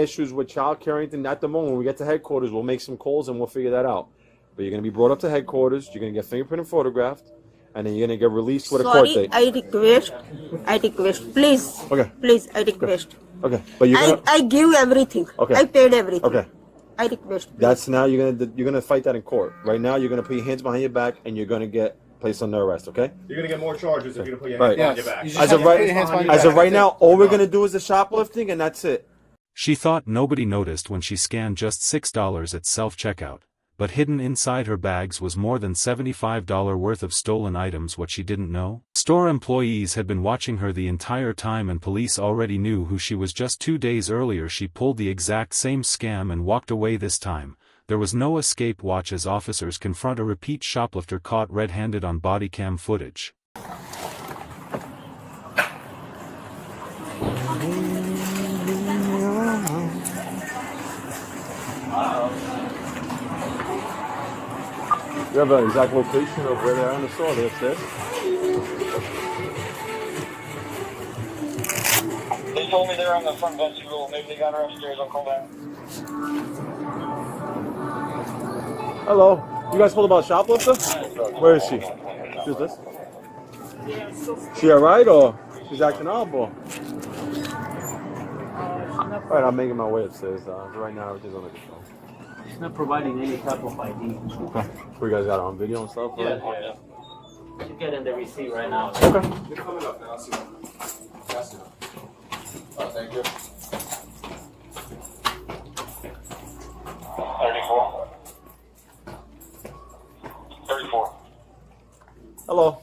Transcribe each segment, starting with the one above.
issues with child care or anything at the moment. When we get to headquarters, we'll make some calls and we'll figure that out. But you're going to be brought up to headquarters. You're going to get fingerprinted, photographed, and then you're going to get released with a court date. I request, please. Okay. Please, I request. Okay, but you're gonna... I give everything. Okay. I paid everything. Okay. I request. Please. That's now you're gonna fight that in court. Right now, you're gonna put your hands behind your back and you're gonna get placed under arrest. Okay? You're gonna get more charges if you're gonna put your Right. hands behind your back. As of right now, all we're gonna do is the shoplifting, and that's it. She thought nobody noticed when she scanned just $6 at self-checkout, but hidden inside her bags was more than $75 worth of stolen items. What she didn't know? Store employees had been watching her the entire time and police already knew who she was. Just 2 days earlier she pulled the exact same scam and walked away. This time, there was no escape. Watch as officers confront a repeat shoplifter caught red-handed on BodyCam footage. You have an exact location of where they are in the store. They're upstairs. They told me they're on the front vestibule. Maybe they got her upstairs. I'll call back. Hello. You guys called about a shoplifter? Where is she? Who's this? She alright or she's acting up or? Alright, I'm making my way upstairs. Right now everything's under control. She's not providing any type of ID. Okay. So you guys got it on video and stuff? Yeah, yeah. She's getting the receipt right now. Okay. You're coming up now. See. That's enough. Thank you. 34. 34. Hello.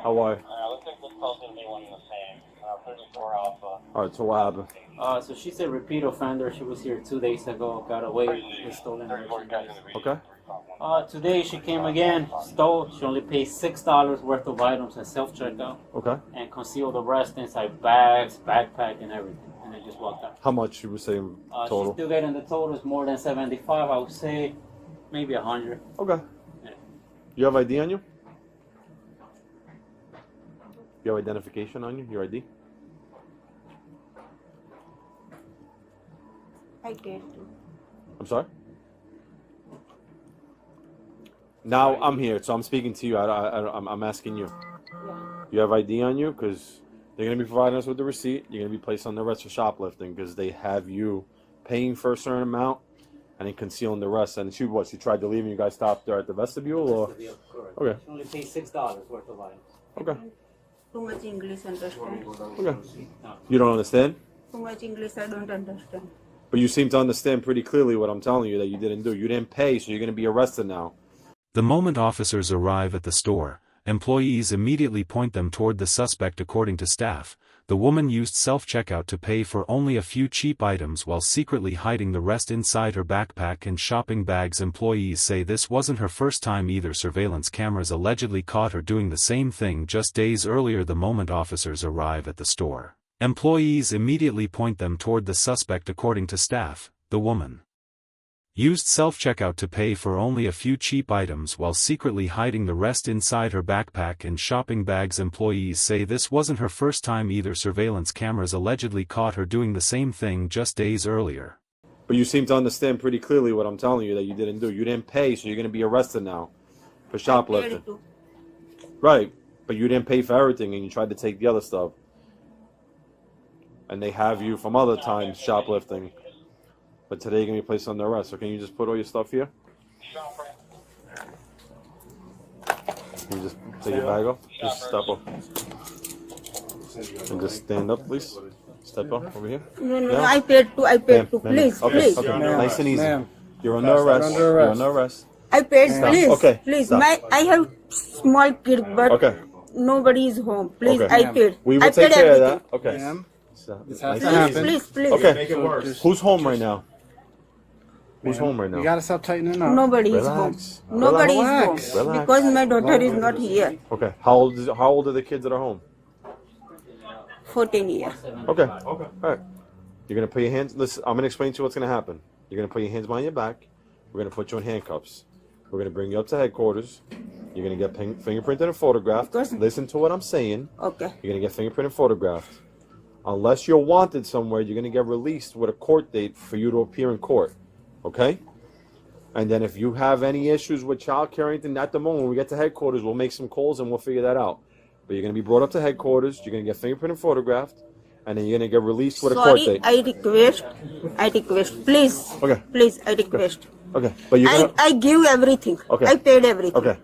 How are you? Looks like this call's gonna be one and the same. 34 Alpha. Alright, so what happened? So she's a repeat offender. She was here 2 days ago. Got away with stolen merchandise. Okay. Today she came again, stole. She only paid $6 worth of items in self-checkout. Okay. And concealed the rest inside bags, backpack, and everything. And they just walked out. How much you were saying She's total? still getting the totals more than 75. I would say maybe 100. Okay. Yeah. You have ID on you? You have identification on you? Your ID? I paid too. I'm sorry? Now I'm here, so I'm speaking to you. I'm asking you. Yeah. You have ID on you? Because they're going to be providing us with the receipt. You're going to be placed on the arrest for shoplifting because they have you paying for a certain amount and then concealing the rest. And she tried to leave and you guys stopped her at the vestibule? Or? Okay. She only paid $6 worth of items. Okay. Too much English understand. Okay. You don't understand? Too much English I don't understand. But you seem to understand pretty clearly what I'm telling you that you didn't do. You didn't pay, so you're going to be arrested now. The moment officers arrive at the store, employees immediately point them toward the suspect. According to staff, the woman used self-checkout to pay for only a few cheap items while secretly hiding the rest inside her backpack and shopping bags. Employees say this wasn't her first time either. Surveillance cameras allegedly caught her doing the same thing just days earlier. The moment officers arrive at the store, employees immediately point them toward the suspect. According to staff, the woman used self-checkout to pay for only a few cheap items while secretly hiding the rest inside her backpack and shopping bags. Employees say this wasn't her first time either. Surveillance cameras allegedly caught her doing the same thing just days earlier. But you seem to understand pretty clearly what I'm telling you that you didn't do. You didn't pay, so you're going to be arrested now for shoplifting. Right, but you didn't pay for everything and you tried to take the other stuff. And they have you from other times shoplifting. But today you're going to be placed under arrest. So can you just put all your stuff here? Can you just take your bag off? Just step up. And just stand up, please. Step up over here. No, I paid too. Please, okay, please. Okay, nice and easy. You're under arrest. You're under arrest. I paid, please. Okay, please. stop. I have small kid, but nobody is home. Please, Okay. I paid. We will I take paid care everything. of that. Okay. This Nice has to and happen. easy. Please. Okay. Make it worse. Who's home right now? Who's home right now? You gotta stop tightening up. Nobody is Relax. home. Nobody Relax. is home Relax. because my daughter is not here. Okay. How old are the kids that are home? 14 years. Okay. All right. You're gonna put your hands. Listen, I'm gonna explain to you what's gonna happen. You're gonna put your hands behind your back. We're gonna put you in handcuffs. We're gonna bring you up to headquarters. You're gonna get fingerprinted and photographed. Because- Listen to what I'm saying. Okay. You're gonna get fingerprinted and photographed. Unless you're wanted somewhere, you're going to get released with a court date for you to appear in court. Okay? And then if you have any issues with child care or anything, at the moment when we get to headquarters, we'll make some calls and we'll figure that out. But you're going to be brought up to headquarters, you're going to get fingerprinted and photographed, and then you're going to get released with a court date. I request, please. Okay. Please, I request. Okay. But you're gonna... I give everything. Okay. I paid everything. Okay.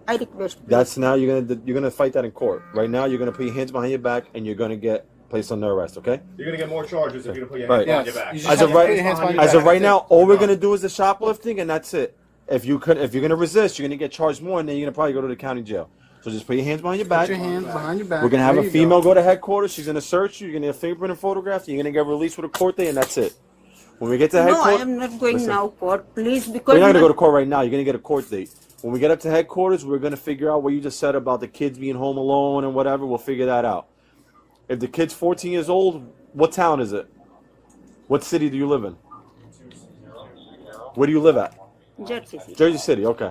I request. Please. That's now you're gonna fight that in court. Right now you're gonna put your hands behind your back and you're gonna get placed under arrest. Okay? You're gonna get more charges if you don't put your Right. hands behind your back. As of right now, all we're gonna do is the shoplifting, and that's it. If you're gonna resist, you're gonna get charged more, and then you're gonna probably go to the county jail. So just put your hands behind your back. Put your hands behind your back. We're gonna have There a you female go to headquarters. She's gonna search you. You're gonna get a fingerprint and photograph. You're gonna get released with a court date, and that's it. When we get to headquarters, No, I am not going now court, please, because we're not gonna go to court right now. You're gonna get a court date. When we get up to headquarters, we're gonna figure out what you just said about the kids being home alone and whatever. We'll figure that out. If the kid's 14 years old, what town is it? What city do you live in? Where do you live at? Jersey City. Jersey City. Okay.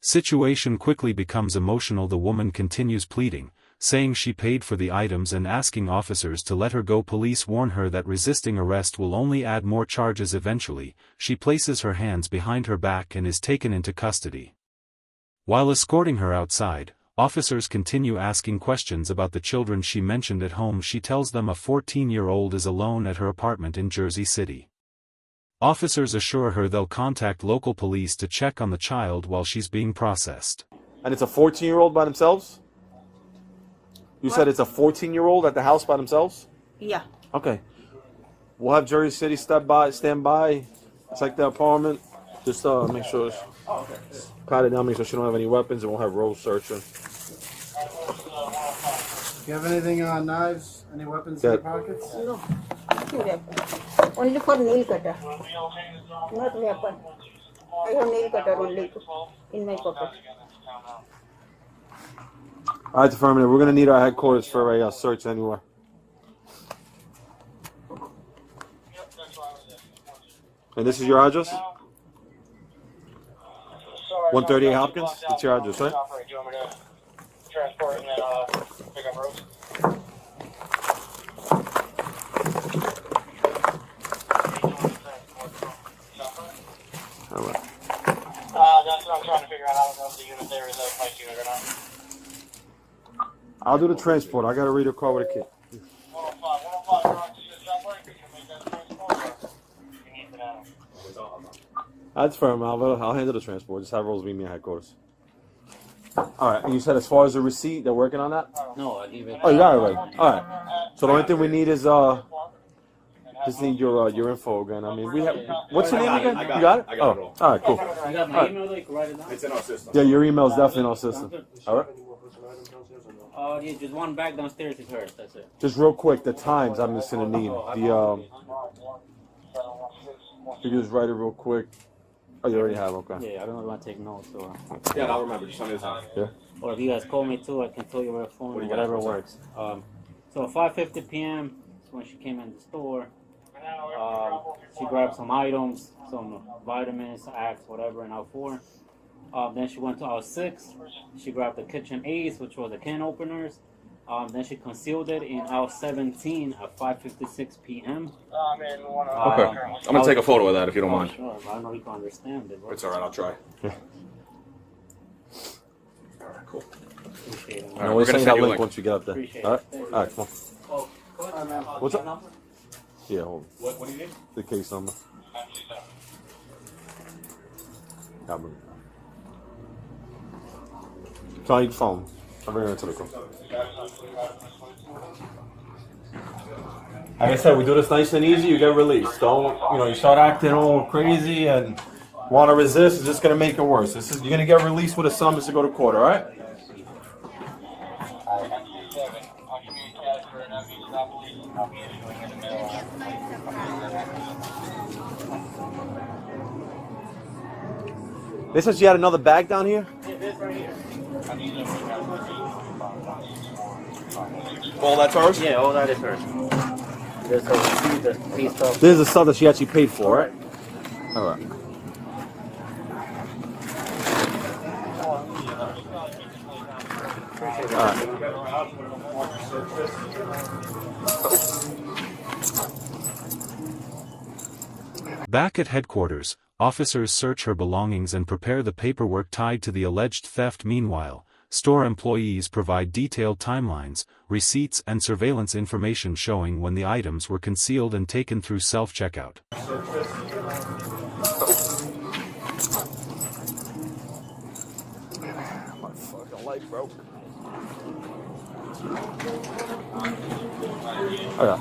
Situation quickly becomes emotional. The woman continues pleading, saying she paid for the items and asking officers to let her go. Police warn her that resisting arrest will only add more charges. Eventually, she places her hands behind her back and is taken into custody. While escorting her outside, officers continue asking questions about the children she mentioned at home. She tells them a 14-year-old is alone at her apartment in Jersey City. Officers assure her they'll contact local police to check on the child while she's being processed. And it's a 14-year-old by themselves? You said it's a 14-year-old at the house by themselves? Yeah. Okay. We'll have Jersey City stand by, check the apartment. Just make sure, pat it down, make sure she don't have any weapons, and we'll have Rose searching. Do you have anything on knives? Any weapons in your pockets? No. Only for nail cutter. Not weapon. I have nail cutter only in my pocket. All right, affirmative. We're going to need our headquarters for a search anyway. And this is your address? 138 Hopkins? That's your address, right? Do you want me to transport and then pick up Rose? All right. That's what I'm trying to figure out. I don't know if the unit there is a fight unit or not. I'll do the transport. I got to read a car with a kid. 105, you're on to the subway. You can make that transport. You need to know. That's firm. I'll handle the transport. Just have Rose meet me at headquarters. All right. And you said as far as the receipt, they're working on that? No, I leave it. Oh, you got it already. All right. So the only thing we need is just need your info again. I mean, we have. What's your name again? You got it? Oh, all right, cool. You got my email, like, write it down? It's in our system. Yeah, your email is definitely in our system. All right. Yeah, just one bag downstairs is hers. That's it. Just real quick, the times I'm just gonna need. You just write it real quick. Oh, you already have. Okay. Yeah, I don't want to take notes. So, Yeah, I'll remember. Just on this house. Yeah. or if you guys call me too, I can tell you where phone, What do you whatever got? works. So 5:50 p.m. is when she came in the store. She grabbed some items, some vitamins, Axe, whatever, in aisle 4. Then she went to aisle 6. She grabbed the kitchen ace, which was the can openers. Then she concealed it in aisle 17 at 5:56 p.m. Okay. I'm gonna take a photo of that if you don't mind. Sure, I know you can understand it. Bro. It's all right. I'll try. Cool. Appreciate it. All And right, we're we're sending gonna that send you a link link. once you get up there. Appreciate All right. it. All right. Come on. What's up? Yeah. Hold on. What do you need? The case number. Yeah, bring it. Try your phone. I'll bring it to the car. Like I said, we do this nice and easy. You get released. Don't, you start acting all crazy and want to resist. It's just gonna make it worse. You're gonna get released with a summons to go to court. All right? They said you had another bag down here. All that's ours? Yeah, all that is hers. There's a receipt, there's piece of. This is the stuff that she actually paid for, right? All right. All right. Back at headquarters, officers search her belongings and prepare the paperwork tied to the alleged theft. Meanwhile, store employees provide detailed timelines, receipts and surveillance information showing when the items were concealed and taken through self-checkout. My fucking light broke. Oh yeah.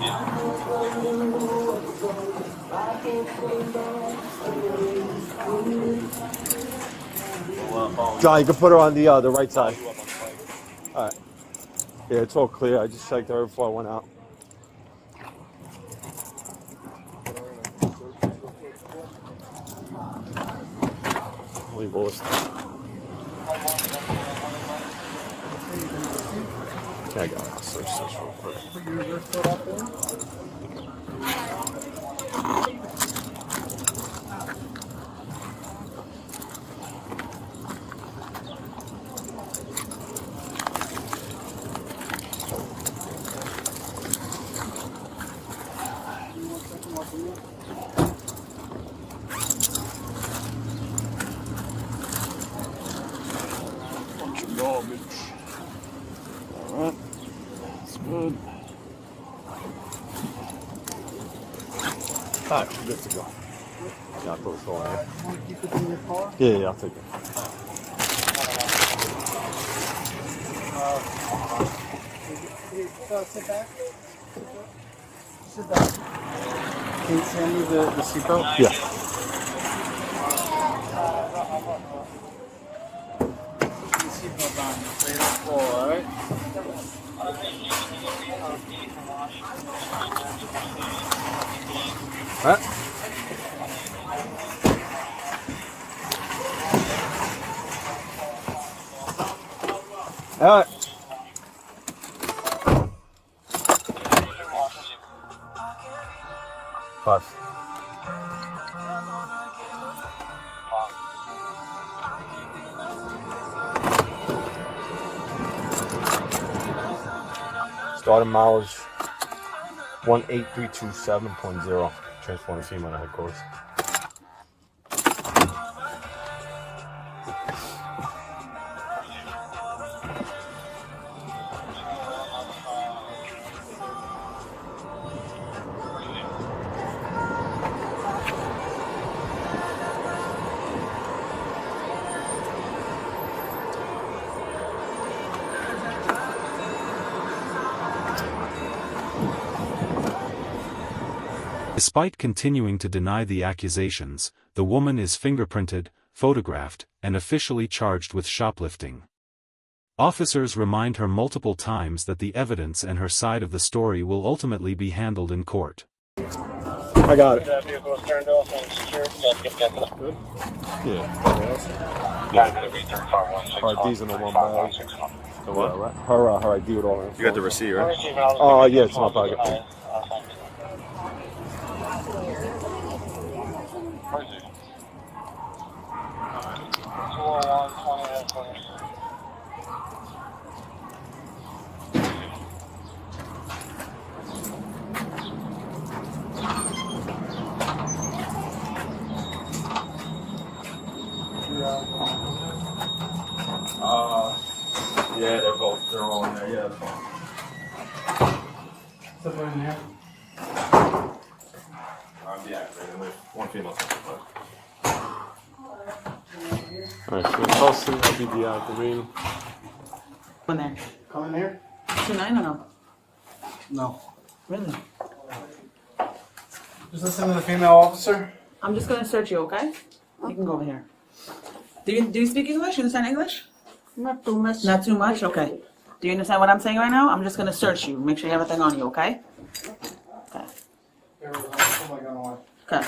John, you can put her on the right side. All right. Yeah, it's all clear. I just checked her before I went out. Leave all this stuff. Yeah, I got it. I'll search this real quick. Bunch of garbage. Alright. That's good. Alright, we're good to go. Yeah, I'll put this all right. Want to keep it in your car? Yeah, I'll take it. Sit back. Sit down. Can you send me the seatbelt? Yeah. The seatbelt on. Lay on the floor, alright? Alright. Alright. Five. Starting mileage 18327.0. Transporting female to headquarters. Despite continuing to deny the accusations, the woman is fingerprinted, photographed, and officially charged with shoplifting. Officers remind her multiple times that the evidence and her side of the story will ultimately be handled in court. I got it. That vehicle is turned off and secured. Get that Good? Yeah. Her ID's in the one bag. The what? Her ID with all that. You got the receipt, right? Oh, yeah, it's in my pocket. Where is it? 201 20 headquarters. Yeah, they're all in there. Yeah, that's fine. Somewhere in there. Deactivated. There's one female. Alright, so it's all seen. I'll be deactivating. In there. Come in here? 29 or no? No. Really? Just listen to the female officer. I'm just gonna search you, okay? You can go over here. Do you speak English? You understand English? Not too much. Not too much? Okay. Do you understand what I'm saying right now? I'm just gonna search you. Make sure you have everything on you, okay? Okay. There we go. Oh my God, Okay.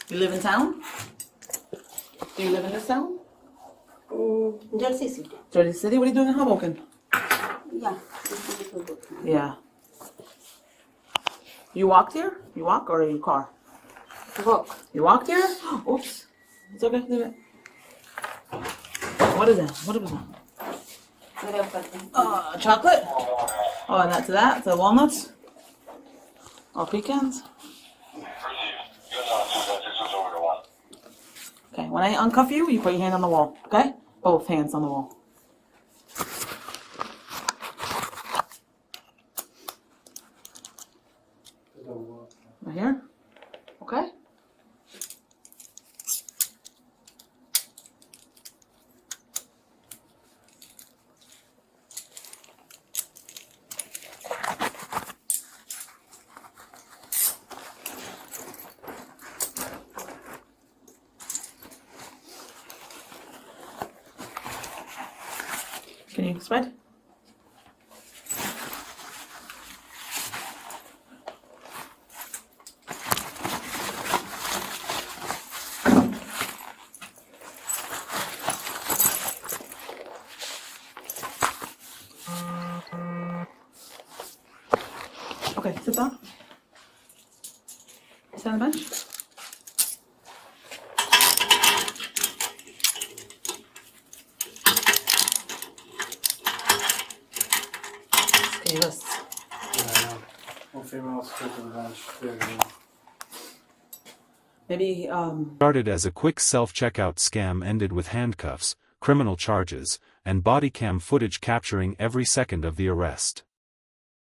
You live in town? Do you live in this town? Jersey City. Jersey City? What are you doing in Hoboken? Yeah. Yeah. You walked here? You walk or your car? Walk. You walked here? Oops. It's okay. Leave it. What is it? What is it? Chocolate? Oh, and that's that? The walnuts? Or pecans? Okay, when I uncuff you, you put your hand on the wall, okay? Both hands on the wall. Right here? Okay? Can you spread? Okay, sit down. Sit on the bench. Yes. Yeah, I know. One female's to the bench. There you go. Maybe, Started as a quick self-checkout scam, ended with handcuffs, criminal charges, and body cam footage capturing every second of the arrest.